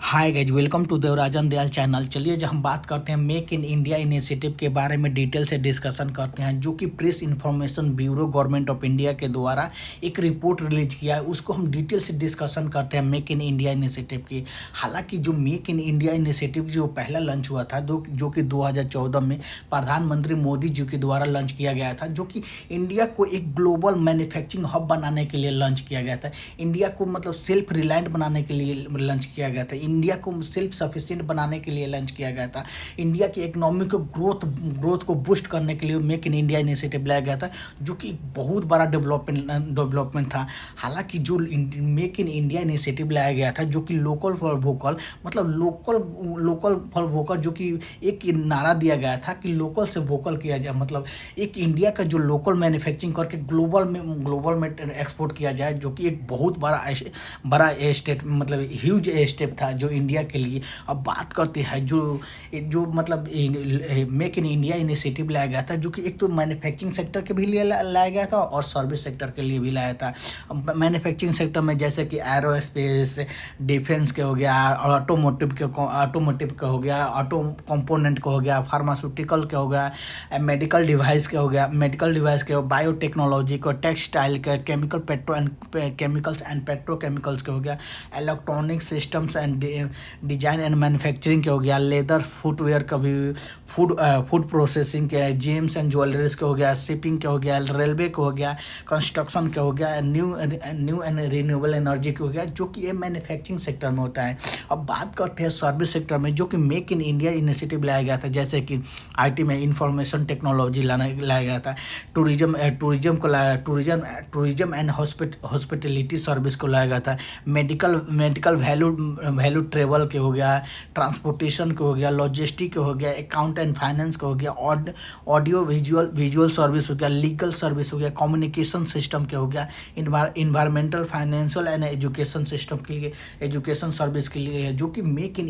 Hi guys, welcome to Devarajan Dayal channel. चलिए जो हम बात करते हैं मेक इन इंडिया इनिशिएटिव के बारे में डिटेल से डिस्कशन करते हैं, जो कि press information bureau government of India के द्वारा एक रिपोर्ट रिलीज किया है। उसको हम डिटेल से डिस्कशन करते हैं मेक इन इंडिया इनिशिएटिव की। हालांकि जो मेक इन इंडिया इनिशिएटिव जो पहला लॉन्च हुआ था जो कि 2014 में प्रधानमंत्री मोदी जी के द्वारा लॉन्च किया गया था, जो कि इंडिया को एक ग्लोबल मैन्युफैक्चरिंग हब बनाने के लिए लॉन्च किया गया था। इंडिया को मतलब सेल्फ रिलायंट बनाने के लिए लॉन्च किया गया था। इंडिया को सेल्फ सफिशिएंट बनाने के लिए लॉन्च किया गया था। इंडिया की इकोनॉमिक ग्रोथ को बूस्ट करने के लिए मेक इन इंडिया इनिशिएटिव लाया गया था, जो कि बहुत बड़ा डेवलपमेंट था। हालांकि जो मेक इन इंडिया इनिशिएटिव लाया गया था, जो कि लोकल फॉर वोकल, मतलब लोकल फॉर वोकल, जो कि एक नारा दिया गया था कि लोकल से वोकल किया जाए, मतलब एक इंडिया का जो लोकल मैन्युफैक्चरिंग करके ग्लोबल में एक्सपोर्ट किया जाए, जो कि एक बहुत बड़ा स्टेप, मतलब ह्यूज स्टेप था जो इंडिया के लिए। अब बात करते हैं जो मतलब मेक इन इंडिया इनिशिएटिव लाया गया था, जो कि एक तो मैन्युफैक्चरिंग सेक्टर के भी लिए लाया गया था और सर्विस सेक्टर के लिए भी लाया था। मैन्युफैक्चरिंग सेक्टर में जैसे कि एरोस्पेस, डिफेंस के हो गया, ऑटोमोटिव का हो गया, ऑटो कंपोनेंट का हो गया, फार्मास्यूटिकल के हो गया, मेडिकल डिवाइस के, बायोटेक्नोलॉजी को, टेक्सटाइल के, केमिकल्स एंड पेट्रोकेमिकल्स के हो गया, electronic systems and design and manufacturing के हो गया, लेदर फुटवेयर का भी, फूड प्रोसेसिंग के, जेम्स एंड ज्वेलरीज के हो गया, शिपिंग के हो गया, रेलवे के हो गया, कंस्ट्रक्शन के हो गया, न्यू एंड रिन्यूएबल एनर्जी के हो गया, जो कि ये मैन्युफैक्चरिंग सेक्टर में होता है। अब बात करते हैं सर्विस सेक्टर में, जो कि मेक इन इंडिया इनिशिएटिव लाया गया था, जैसे कि आईटी में इंफॉर्मेशन टेक्नोलॉजी लाया गया था, टूरिज्म एंड हॉस्पिटलिटी सर्विस को लाया गया था, मेडिकल वैल्यू ट्रेवल के हो गया, ट्रांसपोर्टेशन के हो गया, लॉजिस्टिक के हो गया, अकाउंट एंड फाइनेंस के हो गया, ऑडियो विजुअल सर्विस हो गया, लीगल सर्विस हो गया, कम्युनिकेशन सिस्टम के हो गया, environmental, financial and education system के लिए, एजुकेशन सर्विस के लिए है। जो कि मेक इन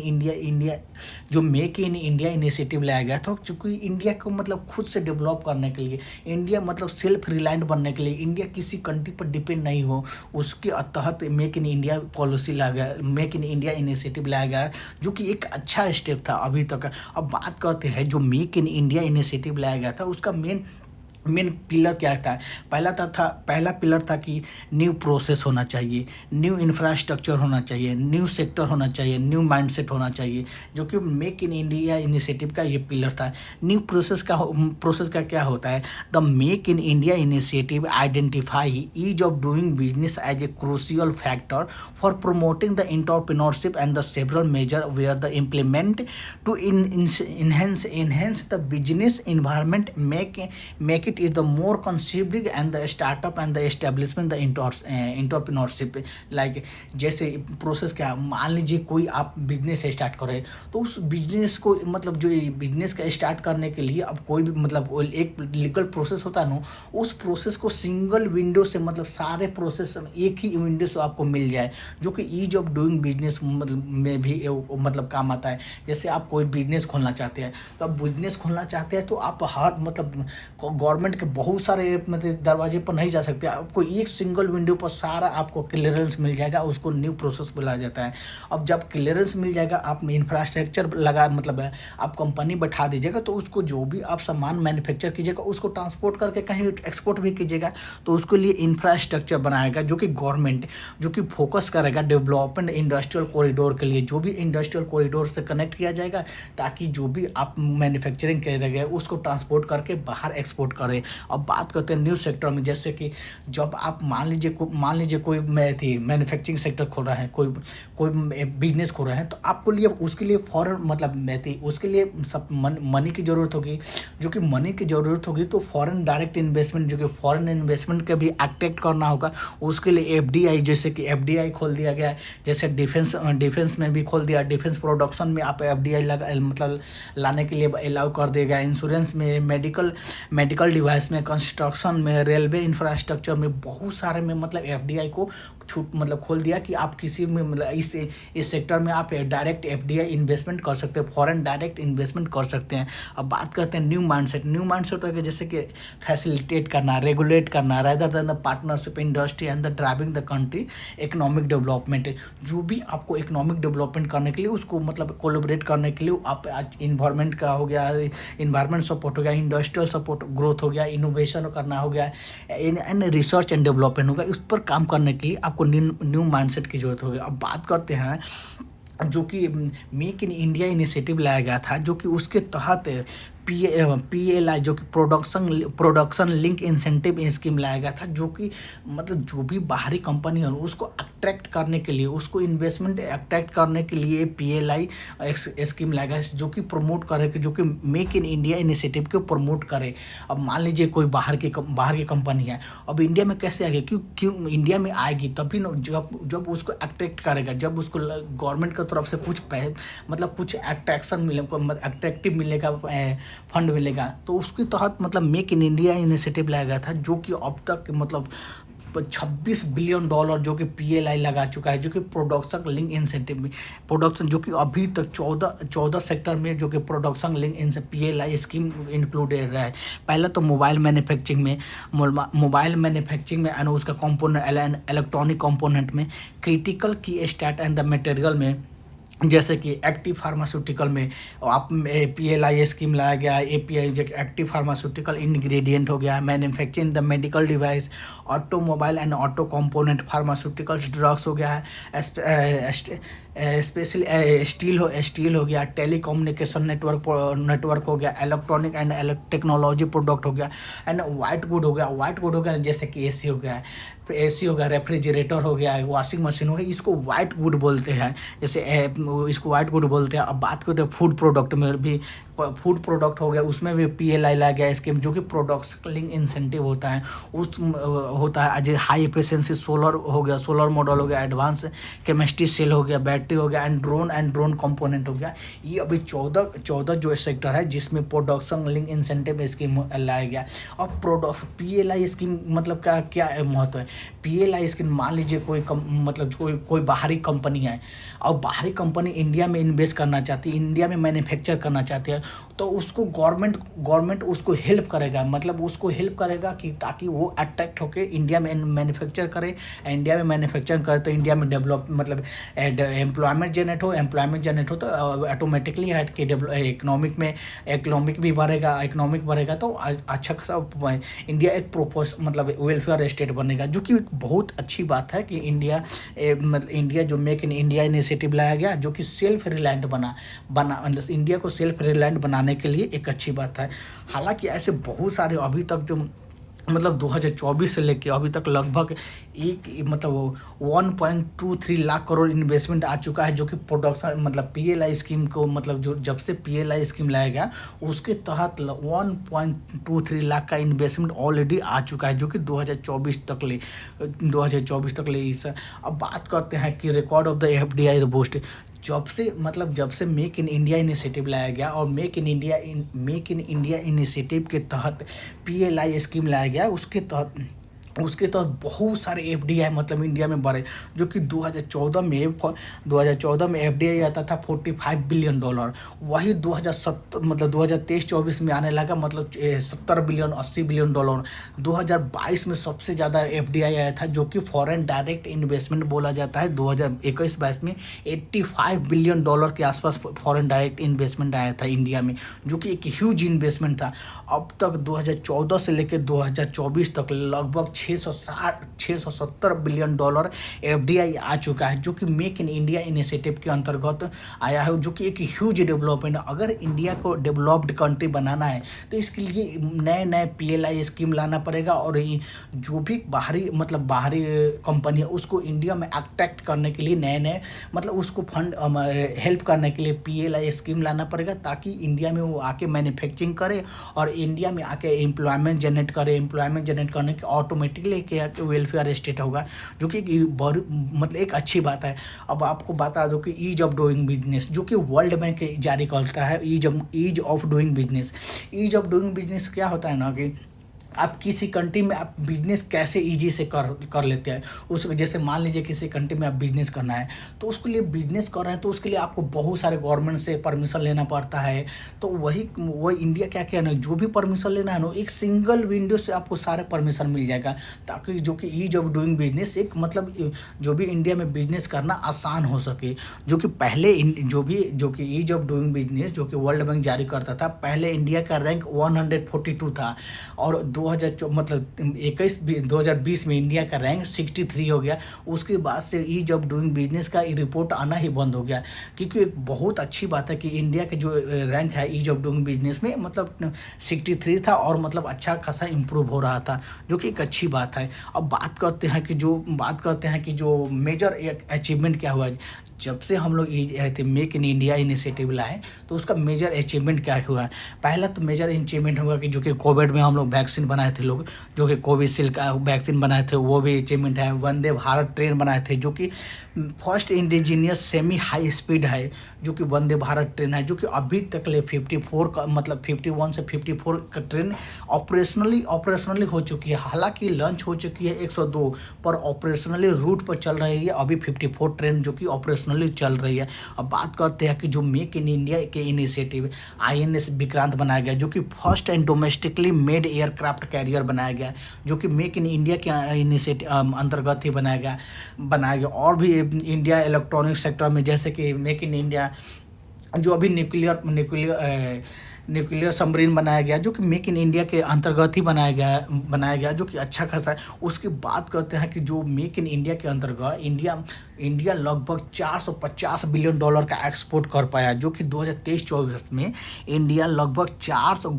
इंडिया इनिशिएटिव लाया गया था, क्योंकि इंडिया को मतलब खुद से डेवलप करने के लिए, इंडिया मतलब सेल्फ रिलायंट बनने के लिए, इंडिया किसी कंट्री पर डिपेंड नहीं हो, उसके तहत मेक इन इंडिया पॉलिसी लाया गया, मेक इन इंडिया इनिशिएटिव लाया गया, जो कि एक अच्छा स्टेप था अभी तक। अब बात करते हैं जो मेक इन इंडिया इनिशिएटिव लाया गया था, उसका मेन पिलर क्या था। पहला पिलर था कि न्यू प्रोसेस होना चाहिए, न्यू इंफ्रास्ट्रक्चर होना चाहिए, न्यू सेक्टर होना चाहिए, न्यू माइंडसेट होना चाहिए, जो कि मेक इन इंडिया इनिशिएटिव का ये पिलर था। न्यू प्रोसेस का क्या होता है? The make in India initiative identify ease of doing business as a crucial factor for promoting the entrepreneurship and the several measure where the implement to enhance the business environment, make it is the more conceiving and the startup and the establishment the entrepreneurship, like जैसे process क्या, मान लीजिए कोई आप business start करें, तो उस business को मतलब जो बिजनेस का स्टार्ट करने के लिए अब कोई भी मतलब एक लीगल प्रोसेस होता है ना, उस प्रोसेस को सिंगल विंडो से, मतलब सारे प्रोसेस एक ही विंडो से आपको मिल जाए, जो कि ईज ऑफ डूइंग बिजनेस मतलब में भी मतलब काम आता है। जैसे आप कोई बिजनेस खोलना चाहते हैं, तो आप बिजनेस खोलना चाहते हैं तो आप हर मतलब गवर्नमेंट के बहुत सारे मतलब दरवाजे पर नहीं जा सकते, आपको एक सिंगल विंडो पर सारा आपको क्लियरेंस मिल जाएगा, उसको न्यू प्रोसेस बोला जाता है। अब जब क्लियरेंस मिल जाएगा, आप इंफ्रास्ट्रक्चर लगा मतलब आप कंपनी बैठा दीजिएगा, तो उसको जो भी आप सामान मैन्युफैक्चर कीजिएगा, उसको ट्रांसपोर्ट करके कहीं एक्सपोर्ट भी कीजिएगा, तो उसके लिए इंफ्रास्ट्रक्चर बनाएगा, जो कि गवर्नमेंट जो कि फोकस करेगा डेवलपमेंट इंडस्ट्रियल कॉरिडोर के लिए, जो भी इंडस्ट्रियल कॉरिडोर से कनेक्ट किया जाएगा, ताकि जो भी आप मैन्युफैक्चरिंग करेंगे उसको ट्रांसपोर्ट करके बाहर एक्सपोर्ट करें। अब बात करते हैं न्यू सेक्टर में, जैसे कि जब आप मान लीजिए कोई मैन्युफैक्चरिंग सेक्टर खोल रहा है, कोई बिजनेस खोल रहे हैं, तो आपको लिए उसके लिए फॉरेन मतलब उसके लिए सब मनी की ज़रूरत होगी, जो कि मनी की ज़रूरत होगी, तो फॉरेन डायरेक्ट इन्वेस्टमेंट, जो कि फॉरेन इन्वेस्टमेंट का भी अट्रैक्ट करना होगा, उसके लिए एफडीआई, जैसे कि एफडीआई खोल दिया गया है, जैसे डिफेंस में भी खोल दिया, डिफेंस प्रोडक्शन में आप एफडीआई मतलब लाने के लिए अलाउ कर देगा, इंश्योरेंस में, मेडिकल डिवाइस में, कंस्ट्रक्शन में, रेलवे इंफ्रास्ट्रक्चर में, बहुत सारे में मतलब एफडीआई को छूट मतलब खोल दिया कि आप किसी में मतलब इस सेक्टर में आप डायरेक्ट एफडीआई इन्वेस्टमेंट कर सकते हैं, फॉरेन डायरेक्ट इन्वेस्टमेंट कर सकते हैं। अब बात करते हैं न्यू माइंडसेट। न्यू माइंडसेट है कि जैसे कि फैसिलिटेट करना, रेगुलेट करना, rather than the partnership industry and the driving the country economic development. जो भी आपको इकोनॉमिक डेवलपमेंट करने के लिए उसको मतलब कोलैबोरेट करने के लिए आप इन्वायरमेंट का हो गया, इन्वायरमेंट सपोर्ट हो गया, इंडस्ट्रियल सपोर्ट ग्रोथ हो गया, इनोवेशन करना हो गया, एंड रिसर्च एंड डेवलपमेंट हो गया, उस पर काम करने के लिए आपको न्यू माइंडसेट की जरूरत होगी। अब बात करते हैं जो कि मेक इन इंडिया इनिशिएटिव लाया गया था, जो कि उसके तहत PLI जो कि प्रोडक्शन लिंक इंसेंटिव स्कीम लाया गया था, जो कि मतलब जो भी बाहरी कंपनी है उसको अट्रैक्ट करने के लिए, उसको इन्वेस्टमेंट अट्रैक्ट करने के लिए PLI स्कीम लाया गया, जो कि प्रमोट करे, जो कि मेक इन इंडिया इनिशिएटिव को प्रमोट करे। अब मान लीजिए कोई बाहर की कंपनी है, अब इंडिया में कैसे आएगी, क्यों इंडिया में आएगी तभी न, जब उसको अट्रैक्ट करेगा, जब उसको गवर्नमेंट की तरफ से कुछ मतलब कुछ अट्रैक्शन मिलेगा, अट्रैक्टिव मिलेगा, फंड मिलेगा, तो उसके तहत मतलब मेक इन इंडिया इनिशिएटिव लाया गया था, जो कि अब तक मतलब $26 बिलियन जो कि PLI लगा चुका है, जो कि प्रोडक्शन लिंक इंसेंटिव में प्रोडक्शन, जो कि अभी तक 14 सेक्टर में जो कि production link PLI scheme included रहा है। पहले तो मोबाइल मैन्युफैक्चरिंग में एंड उसका कंपोनेंट, इलेक्ट्रॉनिक कंपोनेंट में, क्रिटिकल की स्टार्ट एंड द मटेरियल में, जैसे कि एक्टिव फार्मास्यूटिकल में आप PLI स्कीम लाया गया, API जो एक्टिव फार्मास्यूटिकल इंग्रेडिएंट हो गया, manufacturing the medical device, automobile and auto component, pharmaceuticals, drugs हो गया है, स्पेशली स्टील हो गया, टेलीकम्युनिकेशन नेटवर्क हो गया, इलेक्ट्रॉनिक एंड टेक्नोलॉजी प्रोडक्ट हो गया, एंड वाइट गुड हो गया जैसे कि AC हो गया, रेफ्रिजरेटर हो गया, वॉशिंग मशीन हो गया, इसको वाइट गुड बोलते हैं, जैसे इसको वाइट गुड बोलते हैं। अब बात करते हैं फूड प्रोडक्ट में भी, फूड प्रोडक्ट हो गया, उसमें भी PLI लाया गया स्कीम, जो कि प्रोडक्शन लिंक इंसेंटिव होता है, होता है हाई एफिशिएंसी सोलर हो गया, सोलर मॉडल हो गया, एडवांस केमिस्ट्री सेल हो गया, बैटरी हो गया, एंड ड्रोन कंपोनेंट हो गया। ये अभी 14 जो सेक्टर है जिसमें प्रोडक्शन लिंक इंसेंटिव स्कीम लाया गया। अब PLI स्कीम मतलब क्या महत्व है। PLI स्कीम, मान लीजिए मतलब कोई बाहरी कंपनी है और बाहरी कंपनी इंडिया में इन्वेस्ट करना चाहती है, इंडिया में मैन्युफैक्चर करना चाहती है, तो उसको गवर्नमेंट उसको हेल्प करेगा, मतलब उसको हेल्प करेगा कि ताकि वो अट्रैक्ट होकर इंडिया में मैन्युफैक्चर करे, इंडिया में मैन्युफैक्चर करे तो इंडिया में डेवलप मतलब एम्प्लॉयमेंट जनरेट हो तो ऑटोमेटिकली हट के इकोनॉमिक बढ़ेगा तो अच्छा खासा इंडिया एक प्रोपोज मतलब वेलफेयर स्टेट बनेगा, जो कि बहुत अच्छी बात है कि इंडिया जो मेक इन इंडिया इनिशिएटिव लाया गया, जो कि सेल्फ रिलायंट बना इंडिया को सेल्फ रिलायंट बनाने के लिए एक अच्छी बात है। हालांकि ऐसे बहुत सारे अभी तक जो मतलब 2024 से लेके अभी तक लगभग 1.23 लाख करोड़ इन्वेस्टमेंट आ चुका है, जो कि प्रोडक्शन मतलब PLI स्कीम को मतलब जो जब से PLI स्कीम लाया गया उसके तहत 1.23 लाख का इन्वेस्टमेंट ऑलरेडी आ चुका है, जो कि 2024 तक ले इस। अब बात करते हैं कि record of the FDI boost. जब से मेक इन इंडिया इनिशिएटिव लाया गया और मेक इन इंडिया इनिशिएटिव के तहत PLI स्कीम लाया गया, उसके तहत बहुत सारे FDI मतलब इंडिया में बढ़े, जो कि 2014 में FDI आता था $45 बिलियन, वही 2023-24 में आने लगा मतलब 70 बिलियन 80 बिलियन डॉलर। 2022 में सबसे ज़्यादा FDI आया था, जो कि फॉरेन डायरेक्ट इन्वेस्टमेंट बोला जाता है। 2021-22 में $85 बिलियन के आसपास फॉरेन डायरेक्ट इन्वेस्टमेंट आया था इंडिया में, जो कि एक ह्यूज इन्वेस्टमेंट था। अब तक 2014 से लेकर 2024 तक लगभग 670 बिलियन FDI आ चुका है, जो कि मेक इन इंडिया इनिशिएटिव के अंतर्गत आया है, जो कि एक ह्यूज डेवलपमेंट है। अगर इंडिया को डेवलप्ड कंट्री बनाना है तो इसके लिए नए PLI स्कीम लाना पड़ेगा, और जो भी बाहरी कंपनी है उसको इंडिया में अट्रैक्ट करने के लिए नए मतलब उसको फंड हेल्प करने के लिए PLI स्कीम लाना पड़ेगा, ताकि इंडिया में वो आके मैन्युफैक्चरिंग करे और इंडिया में आके एम्प्लॉयमेंट जनरेट करने के ऑटोमेटिकली वेलफेयर स्टेट होगा, जो कि मतलब एक अच्छी बात है। अब आपको बता दो कि ईज ऑफ डूइंग बिजनेस, जो कि वर्ल्ड बैंक जारी करता है, ईज ऑफ डूइंग बिजनेस क्या होता है ना कि आप किसी कंट्री में आप बिजनेस कैसे इजी से कर कर लेते हैं। उस जैसे मान लीजिए किसी कंट्री में आप बिजनेस करना है, तो उसके लिए बिजनेस कर रहे हैं तो उसके लिए आपको बहुत सारे गवर्नमेंट से परमिशन लेना पड़ता है। तो वही इंडिया क्या क्या ना, जो भी परमिशन लेना है ना, एक सिंगल विंडो से आपको सारे परमिशन मिल जाएगा, ताकि जो कि ईज ऑफ डूइंग बिजनेस एक मतलब जो भी इंडिया में बिजनेस करना आसान हो सके। जो कि पहले जो कि ईज ऑफ डूइंग बिजनेस जो कि वर्ल्ड बैंक जारी करता था, पहले इंडिया का रैंक 142 था, और 2020 में इंडिया का रैंक 63 हो गया। उसके बाद से ईज ऑफ डूइंग बिजनेस का रिपोर्ट आना ही बंद हो गया, क्योंकि एक बहुत अच्छी बात है कि इंडिया के जो रैंक है ईज ऑफ डूइंग बिजनेस में मतलब 63 था, और मतलब अच्छा खासा इम्प्रूव हो रहा था, जो कि एक अच्छी बात है। अब बात करते हैं कि जो मेजर अचीवमेंट क्या हुआ जब से हम लोग मेक इन इंडिया इनिशिएटिव लाए, तो उसका मेजर अचीवमेंट क्या हुआ है। पहला तो मेजर अचीवमेंट हुआ कि जो कि कोविड में हम लोग वैक्सीन बनाए थे, लोग जो कि कोविशील्ड का वैक्सीन बनाए थे, वो भी अचीवमेंट है। वंदे भारत ट्रेन बनाए थे, जो कि first indigenous semi high speed है, जो कि वंदे भारत ट्रेन है, जो कि अभी तक ले 54 का मतलब 51 से 54 का ट्रेन ऑपरेशनली हो चुकी है। हालांकि लॉन्च हो चुकी है 102, पर ऑपरेशनली रूट पर चल रही है अभी 54 ट्रेन, जो कि ऑपरेशनली चल रही है। अब बात करते हैं कि जो मेक इन इंडिया के इनिशिएटिव INS विक्रांत बनाया गया, जो कि first and domestically made aircraft carrier बनाया गया, जो कि मेक इन इंडिया के इनिशिएटिव अंतर्गत ही बनाया गया। और भी इंडिया इलेक्ट्रॉनिक सेक्टर में, जैसे कि मेक इन इंडिया जो अभी न्यूक्लियर सबमरीन बनाया गया, जो कि मेक इन इंडिया के अंतर्गत ही बनाया गया, जो कि अच्छा खासा है। उसकी बात करते हैं कि जो मेक इन इंडिया के अंतर्गत इंडिया लगभग $450 बिलियन का एक्सपोर्ट कर पाया, जो कि 2023-24 में इंडिया लगभग 400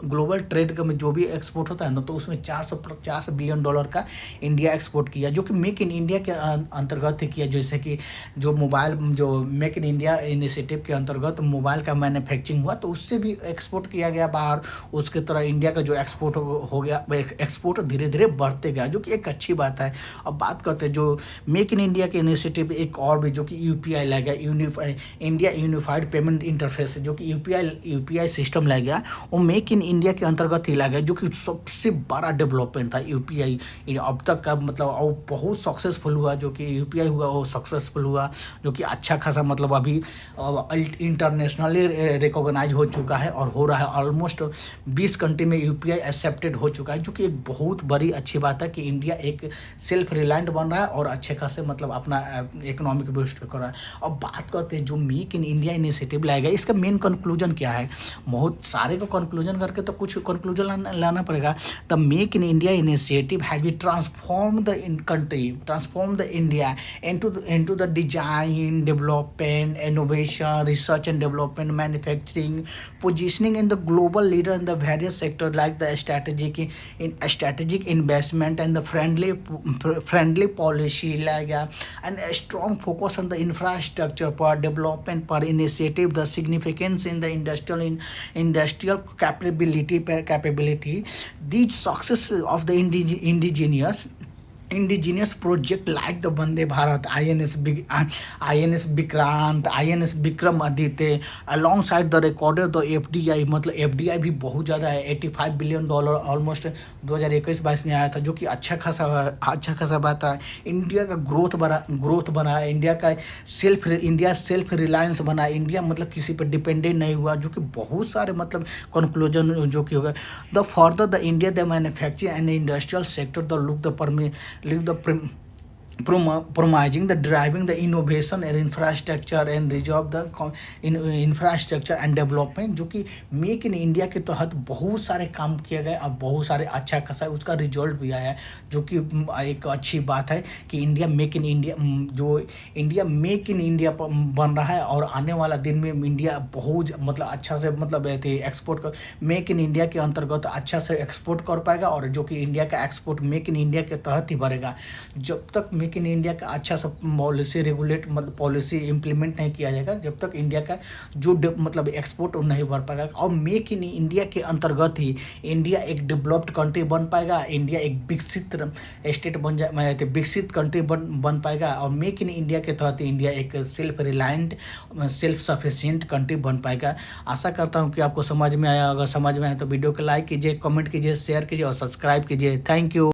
ग्लोबल ट्रेड का में जो भी एक्सपोर्ट होता है ना, तो उसमें $450 बिलियन का इंडिया एक्सपोर्ट किया, जो कि मेक इन इंडिया के अंतर्गत ही किया। जैसे कि जो मेक इन इंडिया इनिशिएटिव के अंतर्गत मोबाइल का मैन्युफैक्चरिंग हुआ, तो उससे भी एक्सपोर्ट किया गया बाहर। उसके तरह इंडिया का जो एक्सपोर्ट हो गया, एक्सपोर्ट धीरे धीरे बढ़ते गया, जो कि एक अच्छी बात है। अब बात करते हैं जो मेक इन इंडिया के इनिशिएटिव एक और भी, जो कि UPI लाया गया, इंडिया यूनिफाइड पेमेंट इंटरफेस, जो कि UPI सिस्टम लाया गया, वो मेक इन इंडिया के अंतर्गत ही लाया गया, जो कि सबसे बड़ा डेवलपमेंट था UPI अब तक का। मतलब और बहुत सक्सेसफुल हुआ, जो कि UPI हुआ वो सक्सेसफुल हुआ, जो कि अच्छा खासा मतलब अभी इंटरनेशनली रिकॉग्नाइज हो चुका है, और हो रहा है। ऑलमोस्ट 20 कंट्री में UPI एक्सेप्टेड हो चुका है, जो कि एक बहुत बड़ी अच्छी बात है कि इंडिया एक सेल्फ रिलायंट बन रहा है और अच्छे खासे मतलब अपना इकोनॉमिक बूस्ट कर रहा है। अब बात करते हैं जो मेक इन इंडिया इनिशिएटिव लाएगा, इसका मेन कंक्लूजन क्या है। बहुत सारे को कंक्लूजन करके तो कुछ कंक्लूजन लाना पड़ेगा। The make in India initiative has be transform the India into the design, development, innovation, research and development, manufacturing, positioning in the global leader in the various sectors like the strategic investment and the friendly policy like and a strong focus on the infrastructure per development per initiative, the significance in the industrial capability. These success of the indigenous project like the Vande Bharat, INS Vikrant, INS Vikramaditya, alongside the recorded the FDI, मतलब FDI भी बहुत ज़्यादा है, $85 billion almost 2021-22 में आया था, जो कि अच्छा खासा बात है। इंडिया का ग्रोथ बना, इंडिया सेल्फ रिलायंस बना, इंडिया मतलब किसी पर डिपेंडेंट नहीं हुआ, जो कि बहुत सारे मतलब कंक्लूजन जो कि होगा। The further the India the manufacturing and industrial sector promising the driving the innovation and infrastructure and resolve the infrastructure and development, जो कि मेक इन इंडिया के तहत बहुत सारे काम किए गए और बहुत सारे अच्छा खासा उसका रिजल्ट भी आया है, जो कि एक अच्छी बात है कि इंडिया मेक इन इंडिया बन रहा है। और आने वाला दिन में इंडिया बहुत मतलब अच्छा से मतलब एक्सपोर्ट कर मेक इन इंडिया के अंतर्गत अच्छा से एक्सपोर्ट कर पाएगा, और जो कि इंडिया का एक्सपोर्ट मेक इन इंडिया के तहत ही बढ़ेगा। जब तक मेक इन इंडिया का अच्छा सा पॉलिसी रेगुलेट मतलब पॉलिसी इम्प्लीमेंट नहीं किया जाएगा, जब तक इंडिया का जो मतलब एक्सपोर्ट नहीं बढ़ पाएगा। और मेक इन इंडिया के अंतर्गत ही इंडिया एक डेवलप्ड कंट्री बन पाएगा, इंडिया एक विकसित स्टेट बन जाए, विकसित कंट्री बन पाएगा। और मेक इन इंडिया के तहत इंडिया एक self reliant self sufficient country बन पाएगा। आशा करता हूँ कि आपको समझ में आया। अगर समझ में आया तो वीडियो को लाइक कीजिए, कमेंट कीजिए, शेयर कीजिए और सब्सक्राइब कीजिए। Thank you.